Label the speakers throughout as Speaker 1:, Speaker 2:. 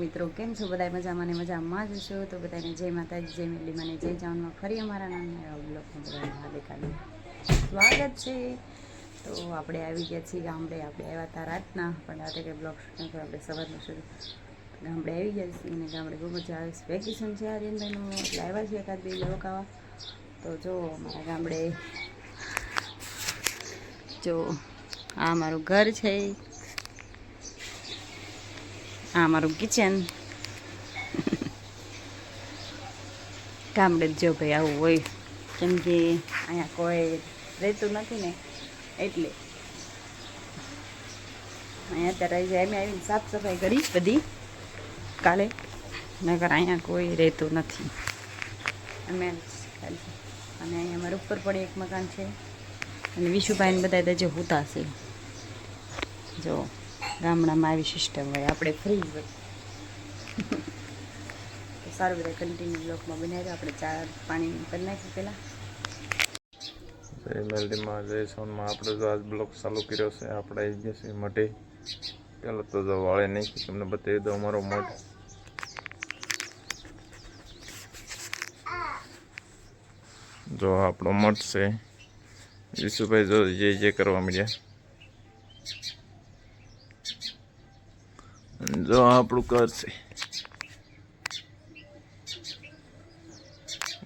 Speaker 1: મિત્રો કેમ છો બધા મજામાં ને મજામાં જ છો તો બધાને જય માતાજી જય મેલી મને જય જાનમાં ફરી અમારા નાના બ્લોગમાં બધાને હાર્દિક સ્વાગત છે। તો આપણે આવી ગયા છીએ ગામડે। આપણે આવ્યા હતા રાતના પણ રાતે કંઈ બ્લોગ શૂટ આપણે સવારનું શરૂ ગામડે આવી ગયા છીએ અને ગામડે બહુ મજા આવે છે। વેકેશન છે આર્યનભાઈનું એટલે આવ્યા છીએ એકાદ બે રોકાવા। તો જો અમારા ગામડે જો આ મારું ઘર છે, આ મારું કિચન। ગામડે જો ભાઈ આવું હોય કેમ કે અહીંયા કોઈ રહેતું નથી ને એટલે અહીંયા અત્યારે અમે આવીને સાફ સફાઈ કરી બધી કાલે, નગર અહીંયા કોઈ રહેતું નથી અમે ખાલી। અને અહીંયા અમારા ઉપર પણ એક મકાન છે અને વિશુભાઈને બધા જે હોતા છે। જો ગામડામાં આવી સિસ્ટમ હોય, આપણે ફ્રી હોય તો સારું। બધા કન્ટિન્યુ બ્લોકમાં બનાવી આપણે ચા પાણી કરી નાખ્યું પહેલાં।
Speaker 2: જય મેલડીમાં જય સોનમાં આપણે જો આજ બ્લોક ચાલુ કર્યો છે। આપણે આવી ગયા છીએ મઢે। પહેલાં તો જો વાળે નહીં તમને બતાવી દો અમારો મઠ। જો આપણો મઠ છે। વિશુભાઈ જો જે કરવા મળ્યા। જો આપણું ઘર છે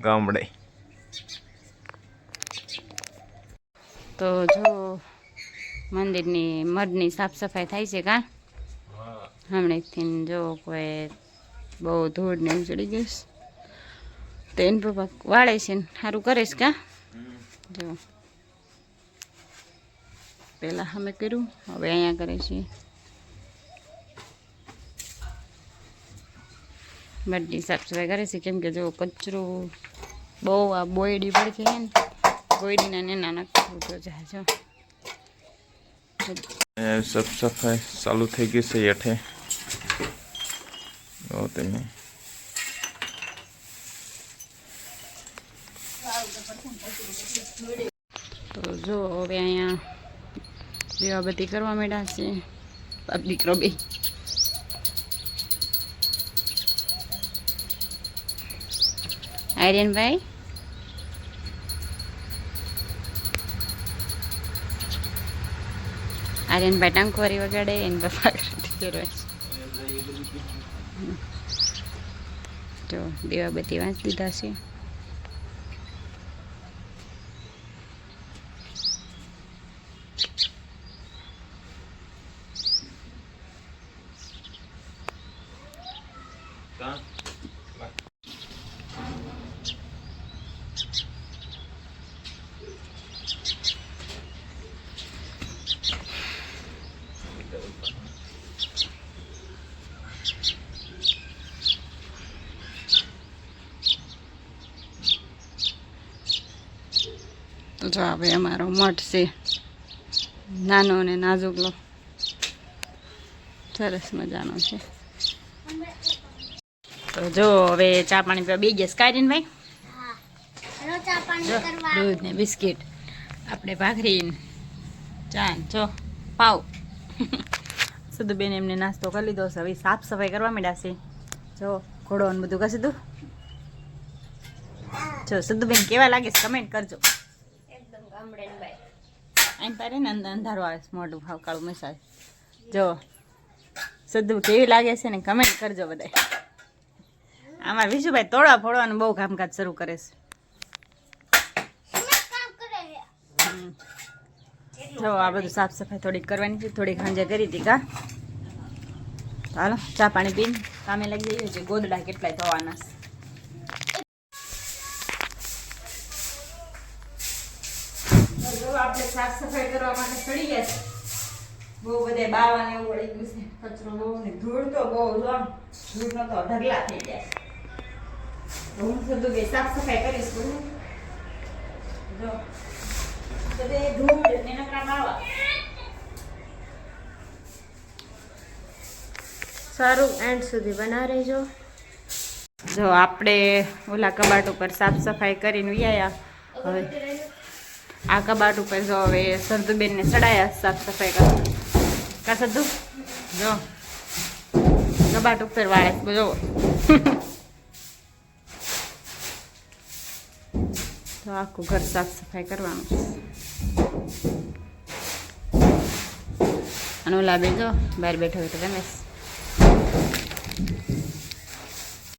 Speaker 2: ગામડે।
Speaker 1: તો જો મંદિરની મઢની સાફ સફાઈ થાય છે કા હમણાંથી। જો કોઈ બહુ ધૂળ ને ચડી ગઈશ તો એને પપ્પા વાળે છે ને સારું કરે છે કા। જો પહેલાં અમે કર્યું, હવે અહીંયા કરે છે। મઢની સાફ સફાઈ કરે છે કેમ કે જો કચરો બહુ આ બોયડી પડે છે ને, બોયડીના નેના નાખવું તો જાય। જો
Speaker 2: સાફ સફાઈ ચાલુ થઈ ગઈ છે હેઠે। તમે
Speaker 1: તો જો હવે અહીંયા દીવાબત્તી કરવા માંડ્યા છે બાપ દીકરો બે। આર્યનભાઈ ટંકવારી વગાડે એને પપ્પા જો દીવાબત્તી વાંચી દીધા છે। તો જો હવે અમારો મઠ છે નાનો અને નાજુકલો, સરસ મજાનો છે। તો જો હવે ચા પાણી પીવા બે ગયા કાઢીને ભાઈ। દૂધ ને બિસ્કિટ, આપણે ભાખરી ચા જો પાવ સીધું બેન એમને નાસ્તો કરી લીધો છે। હવે સાફ સફાઈ કરવા માંડ્યા છે। જો ઘોડો ને બધું કશું તું જો સીધું બેન કેવા લાગે છે કમેન્ટ કરજો। એમ તારે ને અંદર અંધારો આવે છે, મોઢું ભાવ કાળું મસાજ। જો સીધું કેવી લાગે છે ને કમેન્ટ કરજો બધા। આમાં વિશુભાઈ તોડવા ફોડવાનું બહુ કામકાજ શરૂ કરે છે। જો આ બધું સાફ સફાઈ થોડીક કરવાની છે, થોડીક સાંજે કરી હતી કા। ચાલો ચા પાણી પીને કામે લાગી જઈએ છે। ગોદડા કેટલાય ધોવાના છે। આપણે સાફ સફાઈ કરવા માટે ચડી ગયા છે। બહુ બધા બાવાને એવું વળી ગયું છે, કચરો બહુ ને ધૂળ તો બહુ જો ધૂળનો તો ઢગલા થઈ ગયા છે। હું સીધું બે સાફ સફાઈ કરીશ બોલું જો બધે ધૂળ ને નકરા માવા। સારું એન્ડ સુધી બના રહેજો। જો આપણે ઓલા કબાટ ઉપર સાફ સફાઈ કરીને વ્યાયા। હવે આ કબાટ ઉપર જો હવે સરદુબેનને ચડાયા સાફ સફાઈ કરવા કા સદ્દુ। જો કબાટ ઉપર વાળે જો. તો આખું ઘર સાફ સફાઈ કરવાનું છે. અને ઓલા બે જો બહાર બેઠો હોય તો રમેશ